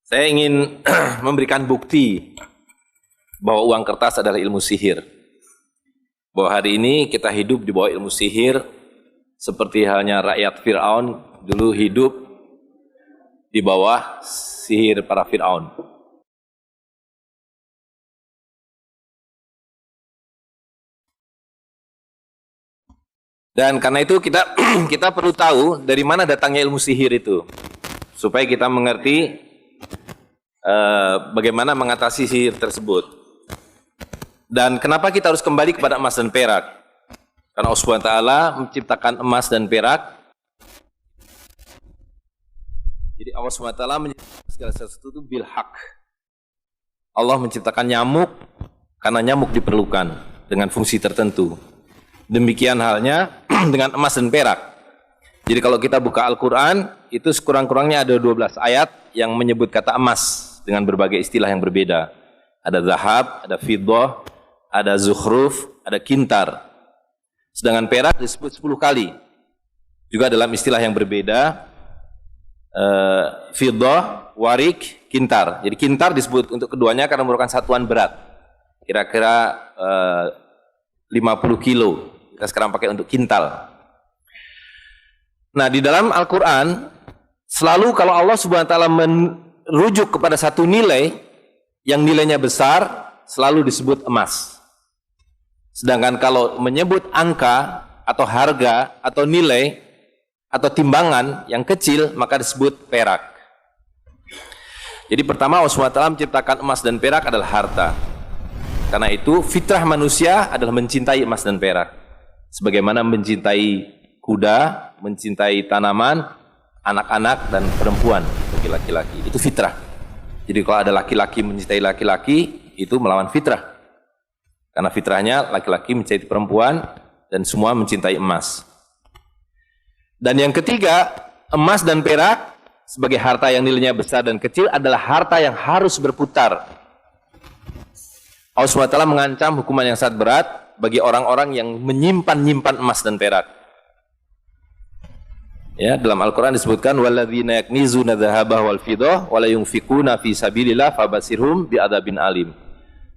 Saya ingin memberikan bukti bahwa uang kertas adalah ilmu sihir. Bahwa hari ini kita hidup di bawah ilmu sihir, seperti halnya rakyat Fir'aun dulu hidup di bawah sihir para Fir'aun. Dan karena itu kita perlu tahu dari mana datangnya ilmu sihir itu, supaya kita mengerti bagaimana mengatasi sihir tersebut. Dan kenapa kita harus kembali kepada emas dan perak? Karena Allah SWT menciptakan emas dan perak. Jadi Allah SWT menciptakan segala sesuatu itu bil haq. Allah menciptakan nyamuk karena nyamuk diperlukan dengan fungsi tertentu. Demikian halnya dengan emas dan perak. Jadi kalau kita buka Al-Quran, itu sekurang-kurangnya ada 12 ayat yang menyebut kata emas dengan berbagai istilah yang berbeda. Ada zahab, ada fiddah, ada zukhruf, ada kintar. Sedangkan perak disebut 10 kali. Juga dalam istilah yang berbeda, fiddah, warik, kintar. Jadi kintar disebut untuk keduanya karena merupakan satuan berat. Kira-kira 50 kilo. Kita sekarang pakai untuk kintal. Nah, di dalam Al-Quran, selalu kalau Allah Subhanahu wa ta'ala merujuk kepada satu nilai, yang nilainya besar, selalu disebut emas. Sedangkan kalau menyebut angka, atau harga, atau nilai, atau timbangan yang kecil, maka disebut perak. Jadi pertama, Allah Subhanahu wa ta'ala menciptakan emas dan perak adalah harta. Karena itu, fitrah manusia adalah mencintai emas dan perak. Sebagaimana mencintai kuda, mencintai tanaman, anak-anak, dan perempuan bagi laki-laki. Itu fitrah. Jadi kalau ada laki-laki mencintai laki-laki, itu melawan fitrah. Karena fitrahnya laki-laki mencintai perempuan, dan semua mencintai emas. Dan yang ketiga, emas dan perak sebagai harta yang nilainya besar dan kecil adalah harta yang harus berputar. Allah SWT mengancam hukuman yang sangat berat bagi orang-orang yang menyimpan emas dan perak. Ya, dalam Al-Quran disebutkan walladzina yaknizuna dzahaba wal fiddah wa la yunfikuna fi sabilillah fabashirhum bi'adzabin alim.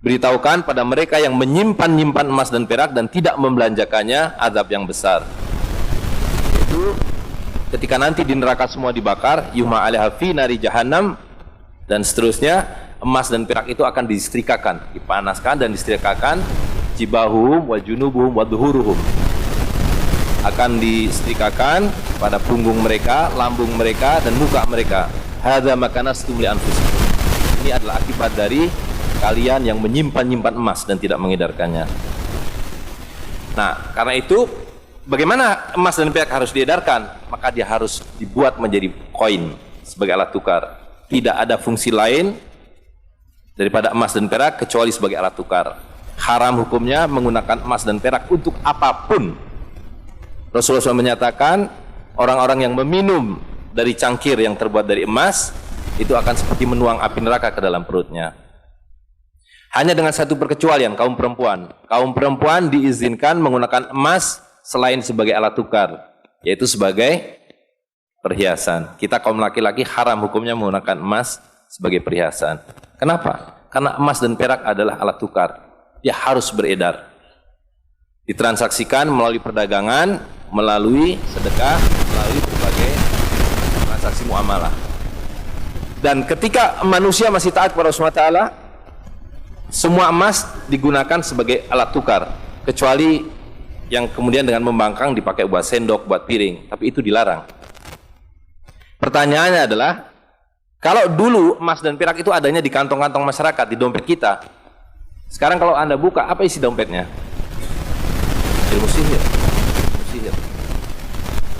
Beritahukan pada mereka yang menyimpan emas dan perak dan tidak membelanjakannya azab yang besar. Itu ketika nanti di neraka semua dibakar, yuhma 'alaiha fi nari jahannam, dan seterusnya, emas dan perak itu akan disetrikakan, dipanaskan dan disetrikakan, jibahuhum wa junubuhum wa dhuhuruhum, akan disetrikakan pada punggung mereka, lambung mereka, dan muka mereka. Hadza makanastum li anfusikum. Ini adalah akibat dari kalian yang menyimpan emas dan tidak mengedarkannya. Nah, karena itu bagaimana emas dan perak harus diedarkan? Maka dia harus dibuat menjadi koin sebagai alat tukar. Tidak ada fungsi lain daripada emas dan perak kecuali sebagai alat tukar. Haram hukumnya menggunakan emas dan perak untuk apapun. Rasulullah SAW menyatakan orang-orang yang meminum dari cangkir yang terbuat dari emas itu akan seperti menuang api neraka ke dalam perutnya. Hanya dengan satu perkecualian, kaum perempuan. Kaum perempuan diizinkan menggunakan emas selain sebagai alat tukar, yaitu sebagai perhiasan. Kita kaum laki-laki haram hukumnya menggunakan emas sebagai perhiasan. Kenapa? Karena emas dan perak adalah alat tukar. Dia harus beredar, ditransaksikan melalui perdagangan, melalui sedekah, melalui berbagai transaksi muamalah. Dan ketika manusia masih taat kepada Allah SWT, semua emas digunakan sebagai alat tukar, kecuali yang kemudian dengan membangkang dipakai buat sendok, buat piring, tapi itu dilarang. Pertanyaannya adalah, kalau dulu emas dan perak itu adanya di kantong-kantong masyarakat, di dompet kita, sekarang kalau Anda buka, apa isi dompetnya? Ilmu sihir. Ilmu sihir.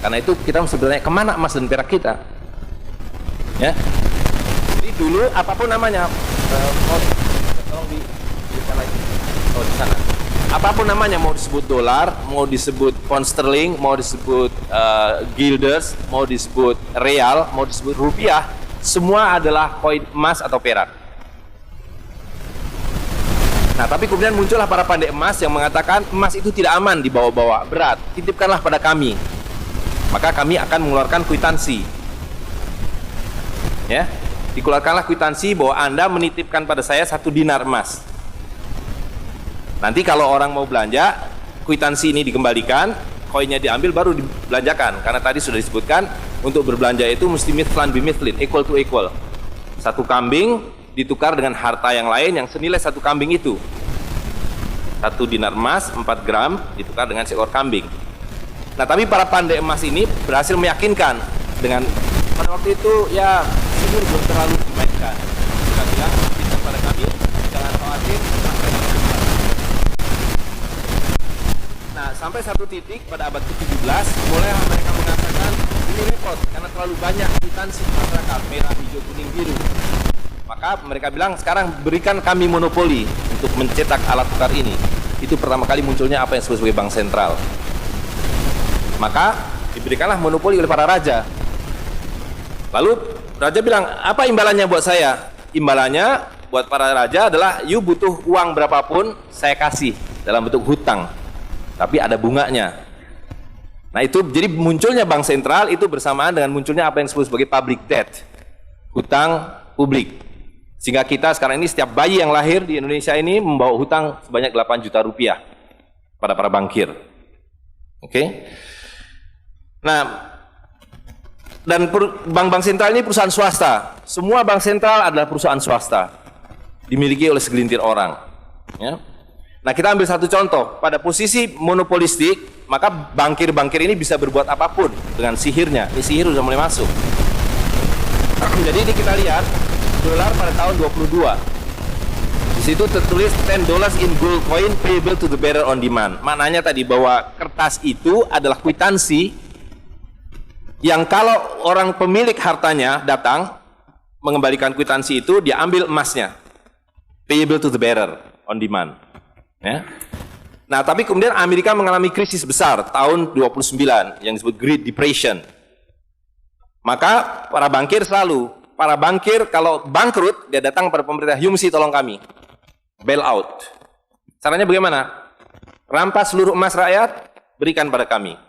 Karena itu kita mesti bertanya, kemana emas dan perak kita? Ya. Jadi dulu apapun namanya, tolong di sana, di sana. Apapun namanya, mau disebut dolar, mau disebut pound sterling, mau disebut guilders, mau disebut real, mau disebut rupiah, semua adalah koin emas atau perak. Nah, tapi kemudian muncullah para pandai emas yang mengatakan emas itu tidak aman dibawa-bawa, berat, titipkanlah pada kami. Maka kami akan mengeluarkan kwitansi. Ya. dikeluarkanlah kwitansi bahwa Anda menitipkan pada saya 1 dinar emas. Nanti kalau orang mau belanja, kwitansi ini dikembalikan, koinnya diambil baru dibelanjakan. Karena tadi sudah disebutkan, untuk berbelanja itu mesti mithlan bimithlin, equal to equal. 1 kambing ditukar dengan harta yang lain yang senilai 1 kambing itu. 1 dinar emas 4 gram ditukar dengan seekor kambing. Nah, tapi para pandai emas ini berhasil meyakinkan dengan pada waktu itu ya sihir belum terlalu dimainkan. Kita bilang pada kami, jangan khawatir. Nah, sampai satu titik pada abad ke-17 mulai mereka mengatakan ini repot karena terlalu banyak kwitansi masyarakat merah, hijau, kuning, biru. Maka mereka bilang sekarang berikan kami monopoli untuk mencetak alat tukar ini. Itu pertama kali munculnya apa yang disebut sebagai bank sentral. Maka diberikanlah monopoli oleh para raja. Lalu raja bilang, apa imbalannya buat saya? Imbalannya buat para raja adalah, you butuh uang berapapun saya kasih dalam bentuk hutang, tapi ada bunganya. Nah, itu jadi munculnya bank sentral itu bersamaan dengan munculnya apa yang disebut sebagai public debt, hutang publik. Sehingga kita sekarang ini setiap bayi yang lahir di Indonesia ini membawa hutang sebanyak 8 juta rupiah pada para bankir. Oke. Nah, dan bank-bank sentral ini perusahaan swasta. Semua bank sentral adalah perusahaan swasta, dimiliki oleh segelintir orang. Ya. Nah, kita ambil satu contoh. Pada posisi monopolistik, maka bankir-bankir ini bisa berbuat apapun dengan sihirnya. Ini sihir sudah mulai masuk. Jadi ini kita lihat dolar pada tahun 22. Di situ tertulis $10 in gold coin payable to the bearer on demand. Maknanya tadi bahwa kertas itu adalah kwitansi yang kalau orang pemilik hartanya datang mengembalikan kwitansi itu, dia ambil emasnya, payable to the bearer on demand. Ya. Nah, tapi kemudian Amerika mengalami krisis besar tahun 29 yang disebut Great Depression. Maka para bankir kalau bangkrut, dia datang pada pemerintah, you mesti tolong kami, bail out. Caranya bagaimana? Rampas seluruh emas rakyat, berikan pada kami.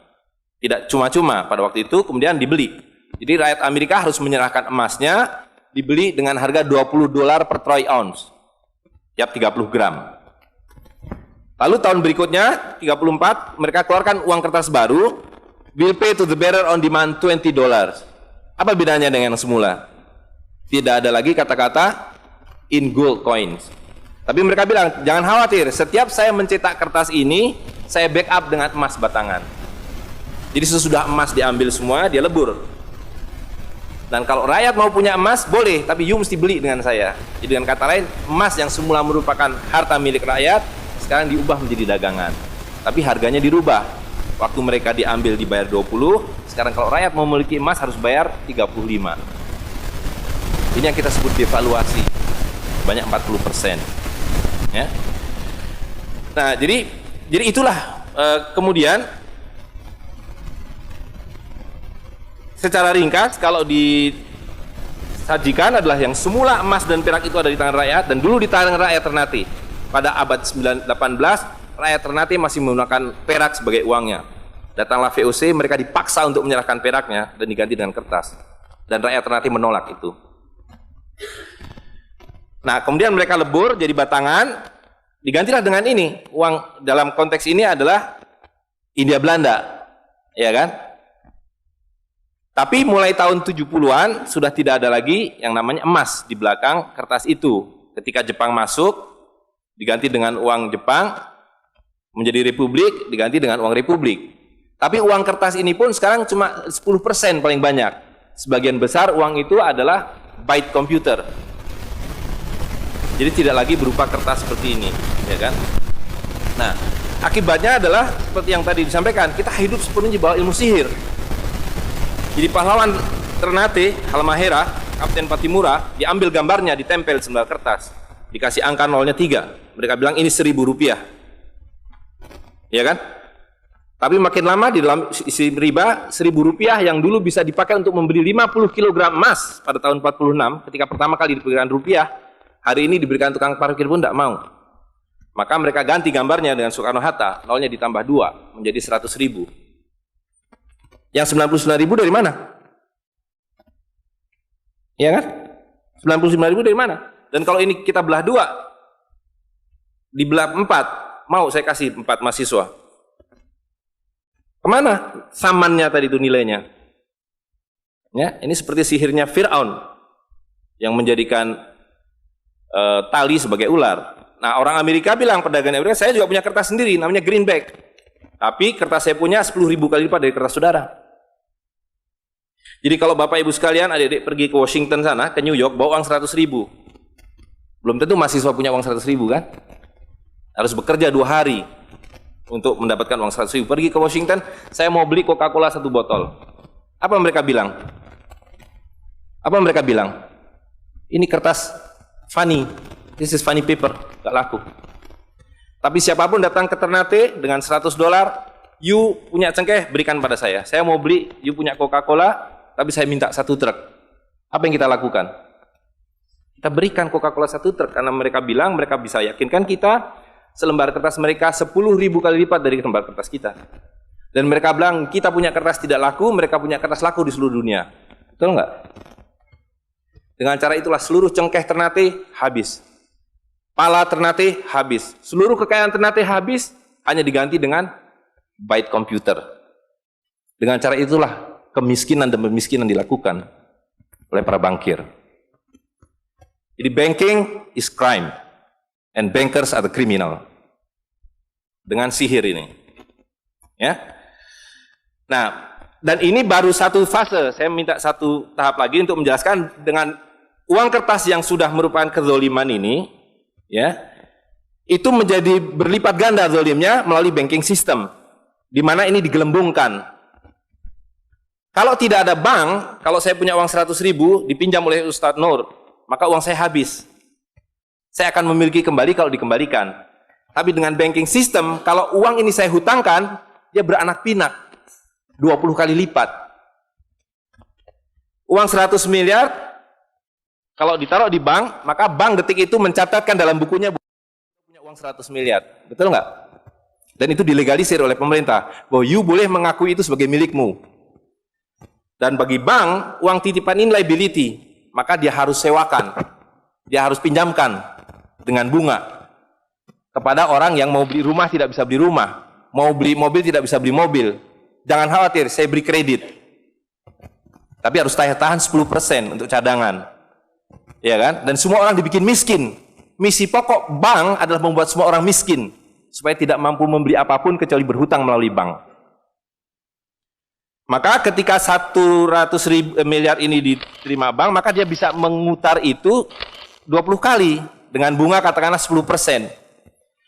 Tidak cuma-cuma pada waktu itu, kemudian dibeli. Jadi rakyat Amerika harus menyerahkan emasnya, dibeli dengan harga $20 per troy ounce, tiap 30 gram. Lalu tahun berikutnya, 34, mereka keluarkan uang kertas baru, will pay to the bearer on demand $20. Apa bedanya dengan yang semula? Tidak ada lagi kata-kata in gold coins. Tapi mereka bilang, jangan khawatir, setiap saya mencetak kertas ini, saya backup dengan emas batangan. Jadi sesudah emas diambil semua, dia lebur. Dan kalau rakyat mau punya emas, boleh, tapi you mesti beli dengan saya. Jadi dengan kata lain, emas yang semula merupakan harta milik rakyat, sekarang diubah menjadi dagangan. Tapi harganya dirubah. Waktu mereka diambil dibayar 20, sekarang kalau rakyat mau memiliki emas harus bayar 35. Ini yang kita sebut devaluasi, banyak 40%. Ya. Nah, jadi itulah kemudian secara ringkas kalau disajikan adalah yang semula emas dan perak itu ada di tangan rakyat, dan dulu di tangan rakyat Ternate. Pada abad 18, rakyat Ternate masih menggunakan perak sebagai uangnya. Datanglah VOC, mereka dipaksa untuk menyerahkan peraknya dan diganti dengan kertas. Dan rakyat Ternate menolak itu. Nah, kemudian mereka lebur jadi batangan, digantilah dengan ini. Uang dalam konteks ini adalah Hindia Belanda, ya kan? Tapi mulai tahun 70-an sudah tidak ada lagi yang namanya emas di belakang kertas itu. Ketika Jepang masuk, diganti dengan uang Jepang, menjadi republik, diganti dengan uang republik. Tapi uang kertas ini pun sekarang cuma 10% paling banyak. Sebagian besar uang itu adalah byte computer. Jadi tidak lagi berupa kertas seperti ini, ya kan? Nah, akibatnya adalah seperti yang tadi disampaikan, kita hidup sepenuhnya di bawah ilmu sihir. Jadi pahlawan Ternate, Halmahera, Kapten Patimura, diambil gambarnya, ditempel di sebelah kertas, dikasih angka nolnya 3. Mereka bilang ini 1.000 rupiah, ya kan? Tapi makin lama di dalam isi riba, 1.000 rupiah yang dulu bisa dipakai untuk membeli 50 kg emas pada tahun 46, ketika pertama kali diberikan rupiah, hari ini diberikan tukang parkir pun tidak mau. Maka mereka ganti gambarnya dengan Soekarno-Hatta, nolnya ditambah 2 menjadi 100.000. Yang 99.000 dari mana? Iya kan? 99.000 dari mana? Dan kalau ini kita belah 2, dibelah 4, mau saya kasih 4 mahasiswa. Kemana samannya tadi itu nilainya? Ya, ini seperti sihirnya Fir'aun yang menjadikan tali sebagai ular. Nah, orang Amerika bilang, pedagang Amerika, saya juga punya kertas sendiri, namanya greenback. Tapi kertas saya punya 10.000 kali lipat dari kertas saudara. Jadi kalau Bapak Ibu sekalian, adik-adik pergi ke Washington sana, ke New York, bawa uang 100.000. Belum tentu mahasiswa punya uang 100.000 kan? Harus bekerja 2 hari untuk mendapatkan uang 100.000. Pergi ke Washington, saya mau beli Coca-Cola 1 botol. Apa mereka bilang? Apa mereka bilang? Ini kertas funny, this is funny paper, gak laku. Tapi siapapun datang ke Ternate dengan $100, you punya cengkeh, berikan pada saya. Saya mau beli, you punya Coca-Cola, tapi saya minta 1 truk. Apa yang kita lakukan? Kita berikan Coca-Cola 1 truk, karena mereka bilang, mereka bisa yakinkan kita, selembar kertas mereka 10.000 kali lipat dari lembar kertas kita. Dan mereka bilang, kita punya kertas tidak laku, mereka punya kertas laku di seluruh dunia. Betul nggak? Dengan cara itulah seluruh cengkeh Ternate habis. Pala Ternate habis. Seluruh kekayaan Ternate habis, hanya diganti dengan byte komputer. Dengan cara itulah kemiskinan dan pemiskinan dilakukan oleh para bankir. Jadi banking is crime and bankers are the criminal. Dengan sihir ini. Ya. Nah, dan ini baru satu fase. Saya minta satu tahap lagi untuk menjelaskan dengan uang kertas yang sudah merupakan kezoliman ini, ya, itu menjadi berlipat ganda zolimnya melalui banking system, di mana ini digelembungkan. Kalau tidak ada bank, kalau saya punya uang 100.000 dipinjam oleh Ustadz Nur, maka uang saya habis. Saya akan memiliki kembali kalau dikembalikan. Tapi dengan banking system, kalau uang ini saya hutangkan, dia beranak pinak 20 kali lipat. Uang 100 miliar kalau ditaruh di bank, maka bank detik itu mencatatkan dalam bukunya punya uang 100 miliar. Betul nggak? Dan itu dilegalisir oleh pemerintah, bahwa you boleh mengakui itu sebagai milikmu. Dan bagi bank, uang titipan ini liability, maka dia harus sewakan, dia harus pinjamkan dengan bunga kepada orang yang mau beli rumah tidak bisa beli rumah, mau beli mobil tidak bisa beli mobil. Jangan khawatir, saya beri kredit. Tapi harus tahan 10% untuk cadangan. Ya kan? Dan semua orang dibikin miskin. Misi pokok bank adalah membuat semua orang miskin supaya tidak mampu membeli apapun kecuali berhutang melalui bank. Maka ketika 100 miliar ini diterima bank, maka dia bisa mengutar itu 20 kali dengan bunga katakanlah 10%.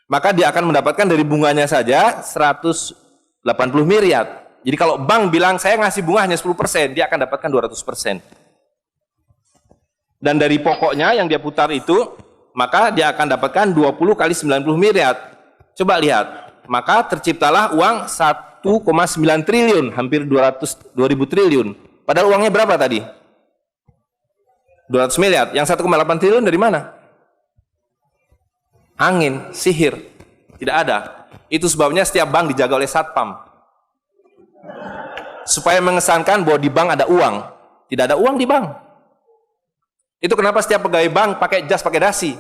Maka dia akan mendapatkan dari bunganya saja 180 miliar. Jadi kalau bank bilang saya ngasih bunga hanya 10%, dia akan dapatkan 200%. Dan dari pokoknya yang dia putar itu, maka dia akan dapatkan 20 kali 90 miliar. Coba lihat, maka terciptalah uang 1,9 triliun, hampir 2.000 triliun. Padahal uangnya berapa tadi? 200 miliar. Yang 1,8 triliun dari mana? Angin, sihir. Tidak ada. Itu sebabnya setiap bank dijaga oleh satpam. Supaya mengesankan bahwa di bank ada uang. Tidak ada uang di bank. Itu kenapa setiap pegawai bank pakai jas, pakai dasi.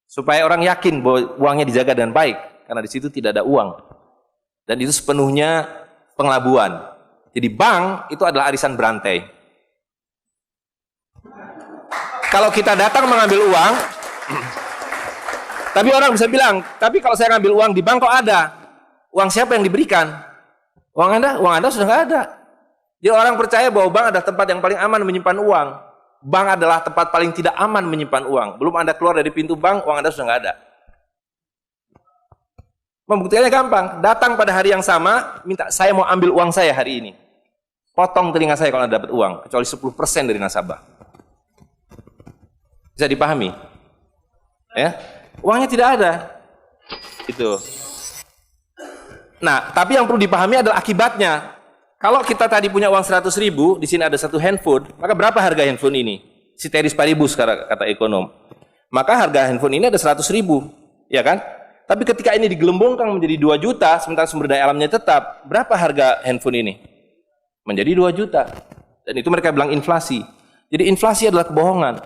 Supaya orang yakin bahwa uangnya dijaga dengan baik. Karena di situ tidak ada uang. Dan itu sepenuhnya pengelabuan. Jadi bank itu adalah arisan berantai. Kalau kita datang mengambil uang, tapi orang bisa bilang, tapi kalau saya ngambil uang di bank kok ada? Uang siapa yang diberikan? Uang Anda sudah nggak ada. Jadi orang percaya bahwa bank adalah tempat yang paling aman menyimpan uang. Bank adalah tempat paling tidak aman menyimpan uang. Belum Anda keluar dari pintu bank, uang Anda sudah nggak ada. Membuktikannya gampang. Datang pada hari yang sama, minta saya mau ambil uang saya hari ini. Potong telinga saya kalau Anda dapat uang, kecuali 10% dari nasabah. Bisa dipahami? Ya, uangnya tidak ada. Itu. Nah, tapi yang perlu dipahami adalah akibatnya. Kalau kita tadi punya uang 100.000, di sini ada satu handphone, maka berapa harga handphone ini? Ceteris paribus kata ekonom. Maka harga handphone ini ada 100.000, ya kan? Tapi ketika ini digelembungkan menjadi 2 juta, sementara sumber daya alamnya tetap, berapa harga handphone ini? Menjadi 2 juta. Dan itu mereka bilang inflasi. Jadi inflasi adalah kebohongan.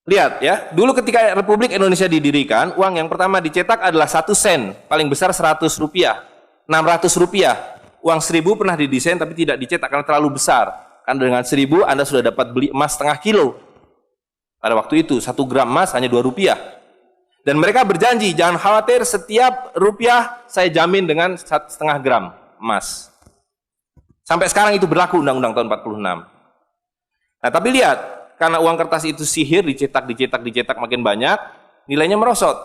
Lihat ya, dulu ketika Republik Indonesia didirikan, uang yang pertama dicetak adalah 1 sen, paling besar 100 rupiah, 600 rupiah. Uang 1000 pernah didesain tapi tidak dicetak karena terlalu besar. Karena dengan 1000 Anda sudah dapat beli emas setengah kilo. Pada waktu itu 1 gram emas hanya 2 rupiah. Dan mereka berjanji, jangan khawatir, setiap rupiah saya jamin dengan 1,5 gram emas. Sampai sekarang itu berlaku Undang-Undang tahun 46. Nah tapi lihat, karena uang kertas itu sihir, dicetak makin banyak, nilainya merosot.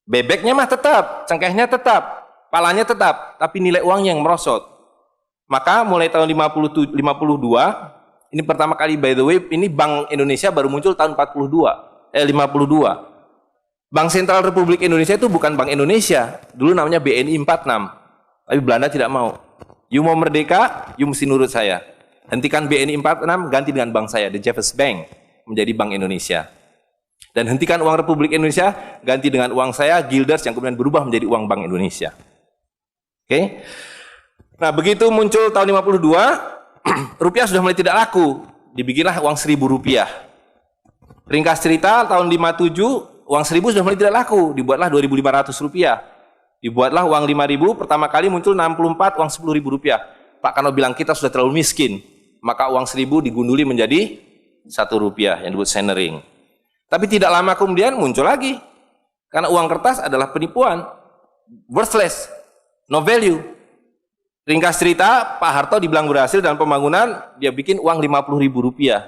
Bebeknya mah tetap, cengkehnya tetap, palanya tetap, tapi nilai uangnya yang merosot. Maka mulai tahun 52, ini pertama kali by the way, ini Bank Indonesia baru muncul tahun 52. Bank Sentral Republik Indonesia itu bukan Bank Indonesia, dulu namanya BNI 46. Tapi Belanda tidak mau. You mau merdeka, you mesti nurut saya. Hentikan BNI 46, ganti dengan bank saya, The Jeffers Bank, menjadi Bank Indonesia. Dan hentikan uang Republik Indonesia, ganti dengan uang saya, Guilders, yang kemudian berubah menjadi uang Bank Indonesia. Oke? Nah, begitu muncul tahun 52, rupiah sudah mulai tidak laku. Dibikinlah uang 1.000 rupiah. Ringkas cerita, tahun 57, uang 1.000 sudah mulai tidak laku. Dibuatlah 2.500 rupiah. Dibuatlah uang 5.000, pertama kali muncul 64, uang 10.000 rupiah. Pak Karno bilang kita sudah terlalu miskin. Maka uang 1.000 digunduli menjadi 1 rupiah yang disebut centering. Tapi tidak lama kemudian muncul lagi. Karena uang kertas adalah penipuan. Worthless. No value. Ringkas cerita, Pak Harto dibilang berhasil dalam pembangunan, dia bikin uang 50.000 rupiah.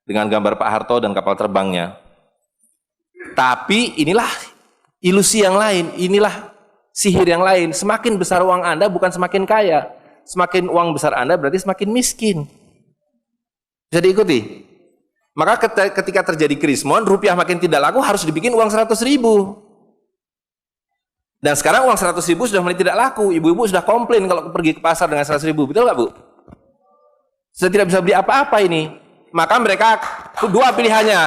Dengan gambar Pak Harto dan kapal terbangnya. Tapi inilah ilusi yang lain. Inilah sihir yang lain. Semakin besar uang Anda bukan semakin kaya. Semakin uang besar Anda berarti semakin miskin. Bisa diikuti? Maka ketika terjadi krismon, rupiah makin tidak laku, harus dibikin uang 100.000. Dan sekarang uang 100.000 sudah mulai tidak laku. Ibu-ibu sudah komplain kalau pergi ke pasar dengan 100.000. Betul nggak, Bu? Sudah tidak bisa beli apa-apa ini. Maka mereka dua pilihannya.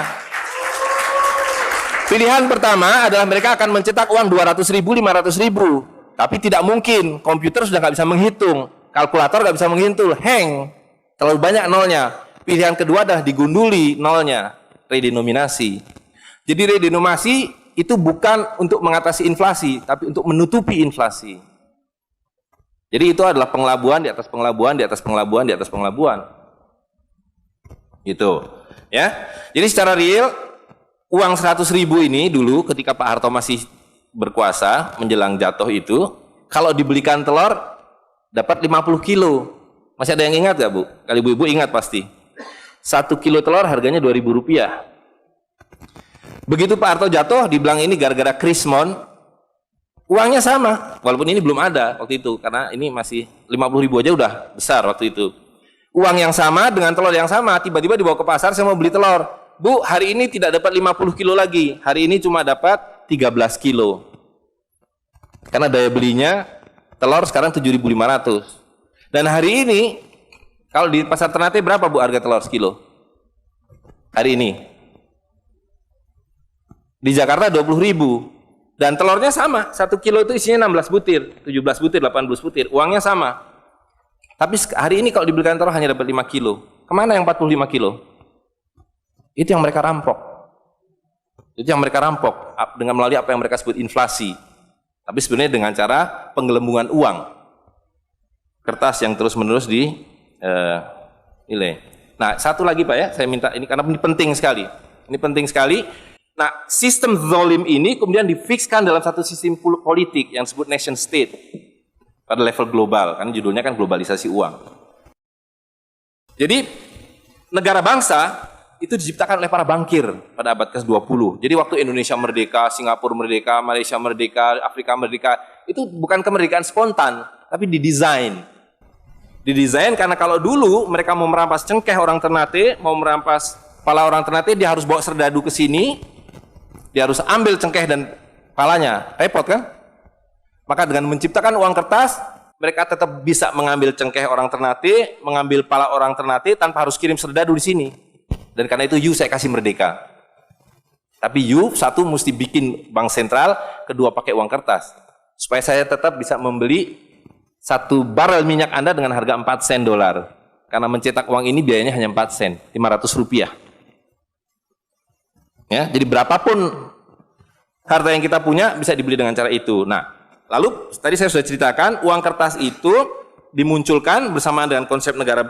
Pilihan pertama adalah mereka akan mencetak uang 200.000, 500.000. Tapi tidak mungkin. Komputer sudah nggak bisa menghitung. Kalkulator nggak bisa menghitung. Hang. Terlalu banyak nolnya. Pilihan kedua adalah digunduli nolnya, redenominasi. Jadi redenominasi itu bukan untuk mengatasi inflasi, tapi untuk menutupi inflasi. Jadi itu adalah pengelabuan di atas pengelabuan, di atas pengelabuan, di atas pengelabuan. Gitu. Ya. Jadi secara real, uang 100.000 ini dulu ketika Pak Harto masih berkuasa, menjelang jatuh itu, kalau dibelikan telur, dapat 50 kilo. Masih ada yang ingat gak, Bu? Kali ibu-ibu ingat pasti. 1 kilo telur harganya 2.000 rupiah. Begitu Pak Harto jatuh, dibilang ini gara-gara krismon, uangnya sama, walaupun ini belum ada waktu itu, karena ini masih 50.000 aja udah besar waktu itu. Uang yang sama dengan telur yang sama, tiba-tiba dibawa ke pasar, saya mau beli telur. Bu, hari ini tidak dapat 50 kilo lagi, hari ini cuma dapat 13 kilo. Karena daya belinya, telur sekarang 7.500. Dan hari ini, kalau di pasar Ternate berapa, Bu, harga telur sekilo? Hari ini. Di Jakarta 20.000. Dan telurnya sama, 1 kilo itu isinya 16 butir, 17 butir, 18 butir. Uangnya sama. Tapi hari ini kalau dibelikan telur hanya dapat 5 kilo. Kemana yang 45 kilo? Itu yang mereka rampok. Itu yang mereka rampok dengan melalui apa yang mereka sebut inflasi. Tapi sebenarnya dengan cara penggelembungan uang. Kertas yang terus-menerus nilai. Nah, satu lagi Pak ya, saya minta ini karena ini penting sekali. Ini penting sekali. Nah, sistem zalim ini kemudian difikskan dalam satu sistem politik yang disebut nation state pada level global, kan judulnya kan globalisasi uang. Jadi negara bangsa itu diciptakan oleh para bankir pada abad ke-20. Jadi waktu Indonesia merdeka, Singapura merdeka, Malaysia merdeka, Afrika merdeka, itu bukan kemerdekaan spontan, tapi didesain. Didesain karena kalau dulu mereka mau merampas cengkeh orang Ternate, mau merampas kepala orang Ternate, dia harus bawa serdadu ke sini, dia harus ambil cengkeh dan kepalanya, repot kan? Maka dengan menciptakan uang kertas, mereka tetap bisa mengambil cengkeh orang Ternate, mengambil kepala orang Ternate tanpa harus kirim serdadu di sini. Dan karena itu saya kasih merdeka. Tapi satu mesti bikin bank sentral, kedua pakai uang kertas. Supaya saya tetap bisa membeli 1 barel minyak Anda dengan harga 4 sen dolar. Karena mencetak uang ini biayanya hanya 4 sen, 500 rupiah. Ya, jadi berapapun harta yang kita punya bisa dibeli dengan cara itu. Nah, lalu tadi saya sudah ceritakan uang kertas itu dimunculkan bersamaan dengan konsep negara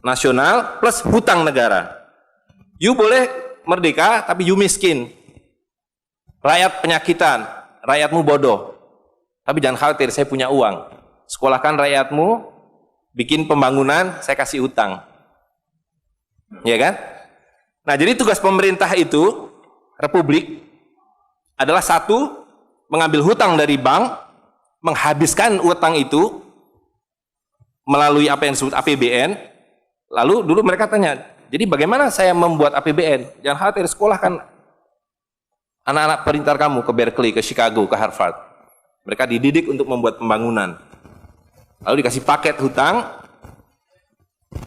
nasional plus hutang negara. You boleh merdeka tapi you miskin. Rakyat penyakitan, rakyatmu bodoh. Tapi jangan khawatir, saya punya uang. Sekolahkan rakyatmu, bikin pembangunan, saya kasih hutang. Ya kan? Nah, jadi tugas pemerintah itu, republik, adalah satu, mengambil hutang dari bank, menghabiskan utang itu melalui apa yang disebut APBN. Lalu dulu mereka tanya, jadi bagaimana saya membuat APBN? Jangan khawatir, sekolahkan anak-anak pintar kamu ke Berkeley, ke Chicago, ke Harvard. Mereka dididik untuk membuat pembangunan. Lalu dikasih paket hutang,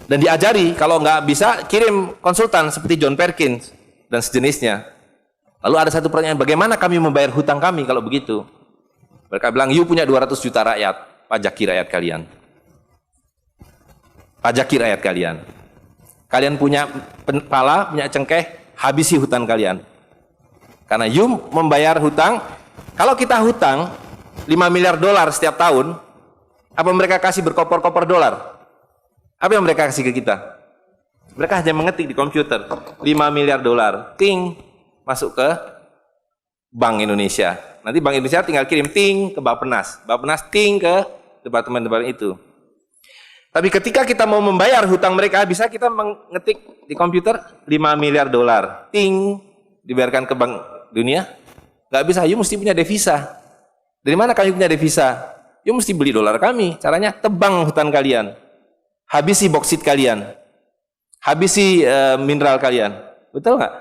dan diajari, kalau nggak bisa, kirim konsultan seperti John Perkins dan sejenisnya. Lalu ada satu pertanyaan, bagaimana kami membayar hutang kami kalau begitu? Mereka bilang, you punya 200 juta rakyat, pajaki rakyat kalian. Pajaki rakyat kalian. Kalian punya pala, punya cengkeh, habisi hutang kalian. Karena you membayar hutang, kalau kita hutang 5 miliar dolar setiap tahun, apa mereka kasih berkoper-koper dolar? Apa yang mereka kasih ke kita? Mereka hanya mengetik di komputer, 5 miliar dolar, ting, masuk ke Bank Indonesia. Nanti Bank Indonesia tinggal kirim ting ke Bappenas, Bappenas ting ke departemen-departemen itu. Tapi ketika kita mau membayar hutang mereka, bisa kita mengetik di komputer 5 miliar dolar, ting, dibayarkan ke Bank Dunia? Nggak bisa, you mesti punya devisa. Dari mana kami punya devisa? You mesti beli dolar kami. Caranya tebang hutan kalian, habisi boksit kalian, habisi mineral kalian. Betul nggak?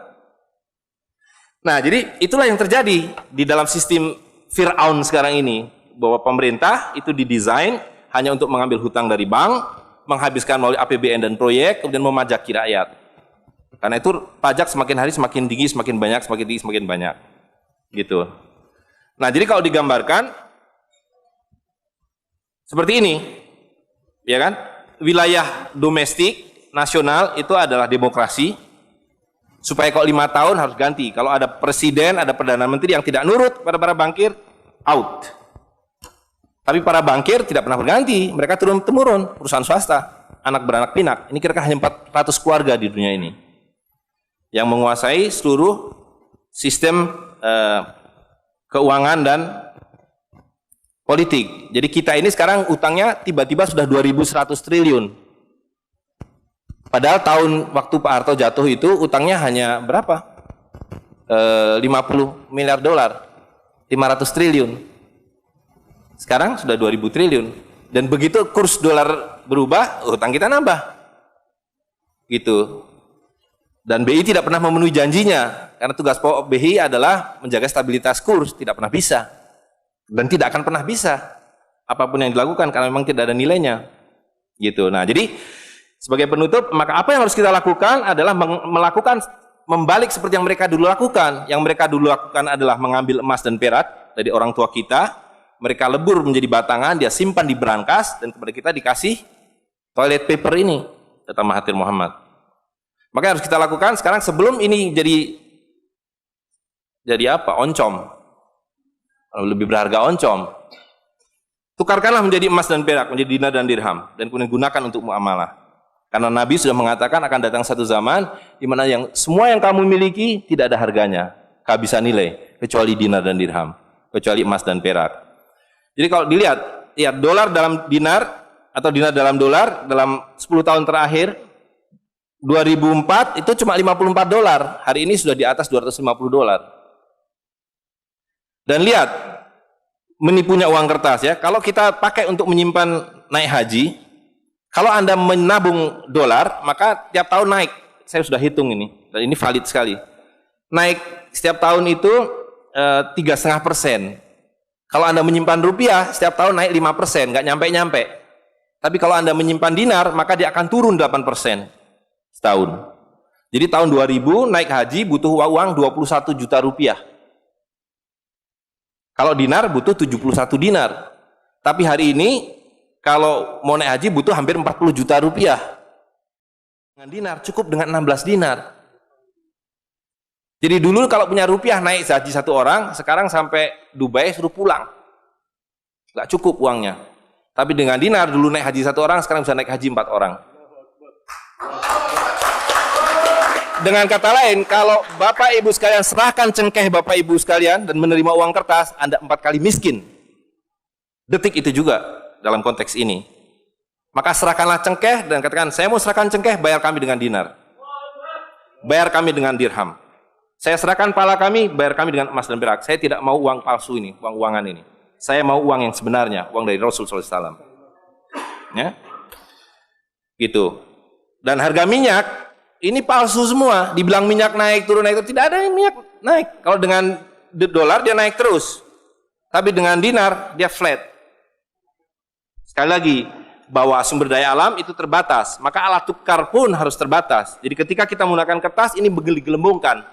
Nah, jadi itulah yang terjadi di dalam sistem Fir'aun sekarang ini, bahwa pemerintah itu didesain hanya untuk mengambil hutang dari bank, menghabiskan melalui APBN dan proyek, kemudian memajaki rakyat. Karena itu pajak semakin hari semakin tinggi, semakin banyak, semakin tinggi, semakin banyak. Gitu. Nah, jadi kalau digambarkan seperti ini, ya kan? Wilayah domestik nasional itu adalah demokrasi. Supaya kalau 5 tahun harus ganti. Kalau ada presiden, ada perdana menteri yang tidak nurut pada para bankir, out. Tapi para bankir tidak pernah berganti, mereka turun-temurun, perusahaan swasta, anak beranak pinak. Ini kira-kira hanya 400 keluarga di dunia ini yang menguasai seluruh sistem keuangan dan politik. Jadi kita ini sekarang utangnya tiba-tiba sudah 2.100 triliun. Padahal tahun waktu Pak Harto jatuh itu utangnya hanya berapa? 50 miliar dolar, 500 triliun. Sekarang sudah 2.000 triliun. Dan begitu kurs dolar berubah, utang kita nambah. Gitu. Dan BI tidak pernah memenuhi janjinya, karena tugas pokok BI adalah menjaga stabilitas kurs, tidak pernah bisa. Dan tidak akan pernah bisa. Apapun yang dilakukan, karena memang tidak ada nilainya. Gitu. Nah, jadi sebagai penutup, maka apa yang harus kita lakukan adalah membalik seperti yang mereka dulu lakukan. Yang mereka dulu lakukan adalah mengambil emas dan perak dari orang tua kita, mereka lebur menjadi batangan, dia simpan di brankas, dan kepada kita dikasih toilet paper ini, kata Mahathir Muhammad. Maka yang harus kita lakukan sekarang sebelum ini jadi apa? Oncom. Lebih berharga oncom. Tukarkanlah menjadi emas dan perak, menjadi dinar dan dirham, dan kemudian gunakan untuk muamalah. Karena Nabi sudah mengatakan akan datang satu zaman di mana semua yang kamu miliki tidak ada harganya, kehabisan nilai, kecuali dinar dan dirham, kecuali emas dan perak. Jadi kalau dilihat, ya dolar dalam dinar atau dinar dalam dolar dalam 10 tahun terakhir, 2004 itu cuma 54 dolar, hari ini sudah di atas 250 dolar. Dan lihat, menipunya uang kertas ya, kalau kita pakai untuk menyimpan naik haji, kalau Anda menabung dolar, maka tiap tahun naik. Saya sudah hitung ini, dan ini valid sekali. Naik setiap tahun itu 3,5%. Kalau Anda menyimpan rupiah, setiap tahun naik 5%, nggak nyampe-nyampe. Tapi kalau Anda menyimpan dinar, maka dia akan turun 8% setahun. Jadi tahun 2000 naik haji butuh uang 21 juta rupiah. Kalau dinar butuh 71 dinar. Tapi hari ini kalau mau naik haji butuh hampir 40 juta rupiah. Dengan dinar, cukup dengan 16 dinar. Jadi dulu kalau punya rupiah naik haji satu orang, sekarang sampai Dubai suruh pulang. Nggak cukup uangnya. Tapi dengan dinar, dulu naik haji satu orang, sekarang bisa naik haji 4 orang. Dengan kata lain, kalau Bapak Ibu sekalian serahkan cengkeh Bapak Ibu sekalian dan menerima uang kertas, Anda 4 kali miskin. Detik itu juga dalam konteks ini. Maka serahkanlah cengkeh dan katakan, saya mau serahkan cengkeh, bayar kami dengan dinar. Bayar kami dengan dirham. Saya serahkan pala kami, bayar kami dengan emas dan perak. Saya tidak mau uang palsu ini, uang-uangan ini. Saya mau uang yang sebenarnya, uang dari Rasul SAW. Ya, gitu. Dan harga minyak ini palsu semua. Dibilang minyak naik turun, tidak ada yang minyak naik. Kalau dengan dolar dia naik terus, tapi dengan dinar dia flat. Sekali lagi, bahwa sumber daya alam itu terbatas, maka alat tukar pun harus terbatas. Jadi ketika kita menggunakan kertas ini digelembungkan.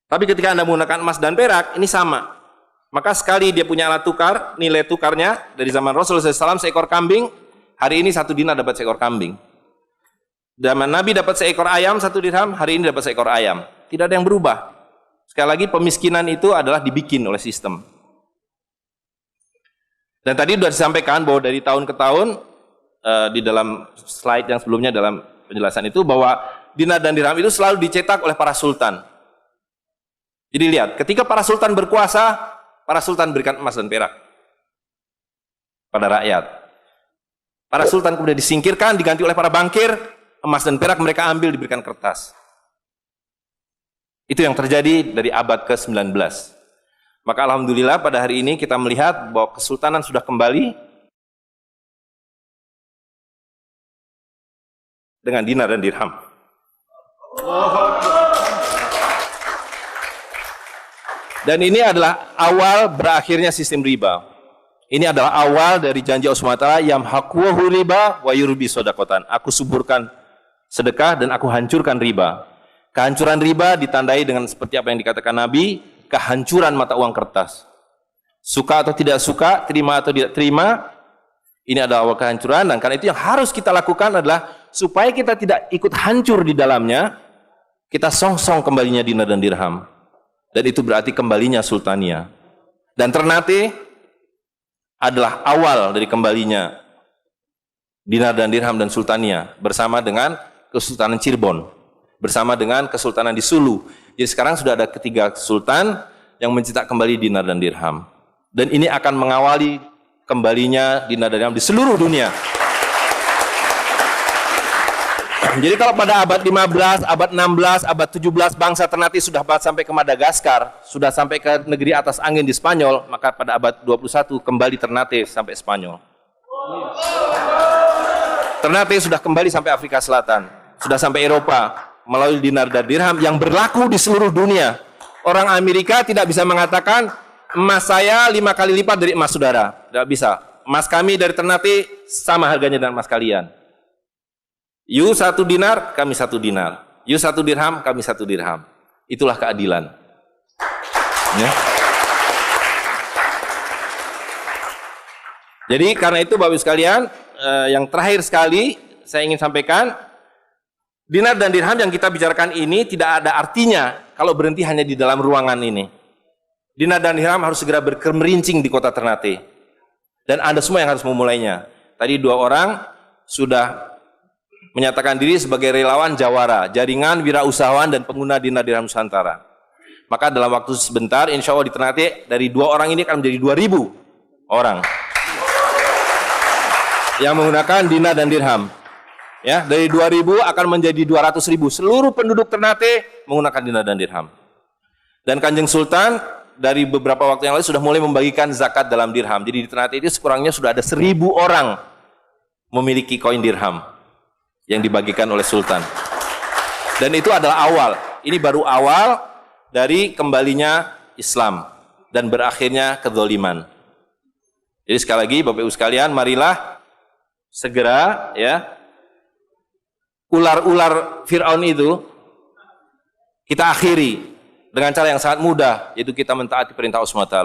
Tapi ketika Anda menggunakan emas dan perak ini sama. Maka sekali dia punya alat tukar, nilai tukarnya dari zaman Rasulullah SAW seekor kambing, hari ini 1 dinar dapat seekor kambing. Zaman Nabi dapat seekor ayam 1 dirham, hari ini dapat seekor ayam. Tidak ada yang berubah. Sekali lagi pemiskinan itu adalah dibikin oleh sistem. Dan tadi sudah disampaikan bahwa dari tahun ke tahun di dalam slide yang sebelumnya dalam penjelasan itu bahwa dinar dan dirham itu selalu dicetak oleh para sultan. Jadi lihat, ketika para sultan berkuasa, para sultan berikan emas dan perak pada rakyat. Para sultan kemudian disingkirkan, diganti oleh para bankir, emas dan perak mereka ambil, diberikan kertas. Itu yang terjadi dari abad ke-19. Maka alhamdulillah pada hari ini kita melihat bahwa kesultanan sudah kembali dengan dinar dan dirham. Dan ini adalah awal berakhirnya sistem riba. Ini adalah awal dari janji Allah SWT, yamhaqu riba wa yurbi sodakotan. Aku suburkan sedekah dan aku hancurkan riba. Kehancuran riba ditandai dengan seperti apa yang dikatakan Nabi, kehancuran mata uang kertas. Suka atau tidak suka, terima atau tidak terima, ini adalah awal kehancuran. Dan karena itu yang harus kita lakukan adalah supaya kita tidak ikut hancur di dalamnya, kita song-song kembalinya dinar dan dirham. Dan itu berarti kembalinya sultania. Dan Ternate adalah awal dari kembalinya dinar dan dirham dan sultania bersama dengan Kesultanan Cirebon, bersama dengan Kesultanan di Sulu. Jadi sekarang sudah ada 3 sultan yang mencetak kembali dinar dan dirham. Dan ini akan mengawali kembalinya dinar dan dirham di seluruh dunia. Jadi kalau pada abad 15, abad 16, abad 17 bangsa Ternate sudah sampai ke Madagaskar, sudah sampai ke negeri atas angin di Spanyol, maka pada abad 21 kembali Ternate sampai Spanyol. Ternate sudah kembali sampai Afrika Selatan, sudah sampai Eropa melalui dinar dan dirham yang berlaku di seluruh dunia. Orang Amerika tidak bisa mengatakan emas saya 5 kali lipat dari emas saudara, tidak bisa. Emas kami dari Ternate sama harganya dengan emas kalian. You 1 dinar, kami 1 dinar. You 1 dirham, kami 1 dirham. Itulah keadilan. Ya. Jadi karena itu Bapak Ibu sekalian, yang terakhir sekali saya ingin sampaikan, dinar dan dirham yang kita bicarakan ini tidak ada artinya kalau berhenti hanya di dalam ruangan ini. Dinar dan dirham harus segera berkemerincing di kota Ternate. Dan Anda semua yang harus memulainya. Tadi 2 orang sudah menyatakan diri sebagai relawan Jawara, jaringan wirausahawan dan pengguna dinar dirham Nusantara. Maka dalam waktu sebentar, insya Allah di Ternate, dari 2 orang ini akan menjadi 2.000 orang yang menggunakan dinar dan dirham. Ya, dari 2.000 akan menjadi 200.000. Seluruh penduduk Ternate menggunakan dinar dan dirham. Dan Kanjeng Sultan dari beberapa waktu yang lalu sudah mulai membagikan zakat dalam dirham. Jadi di Ternate itu sekurangnya sudah ada 1.000 orang memiliki koin dirham yang dibagikan oleh Sultan. Dan itu adalah awal. Ini baru awal dari kembalinya Islam dan berakhirnya kezaliman. Jadi sekali lagi Bapak Ibu sekalian, marilah segera ya ular-ular Fir'aun itu kita akhiri dengan cara yang sangat mudah, yaitu kita mentaati perintah Allah SWT.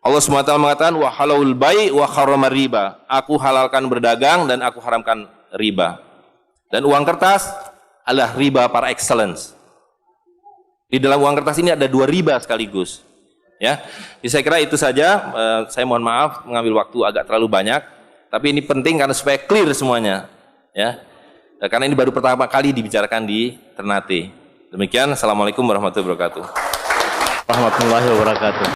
Allah SWT mengatakan wa halalul bai' wa harramar riba. Aku halalkan berdagang dan aku haramkan riba. Dan uang kertas adalah riba par excellence. Di dalam uang kertas ini ada 2 riba sekaligus. Ya. Jadi saya kira itu saja. Saya mohon maaf mengambil waktu agak terlalu banyak, tapi ini penting karena supaya clear semuanya. Ya. Karena ini baru pertama kali dibicarakan di Ternate. Demikian, assalamualaikum warahmatullahi wabarakatuh. Warahmatullahi wabarakatuh.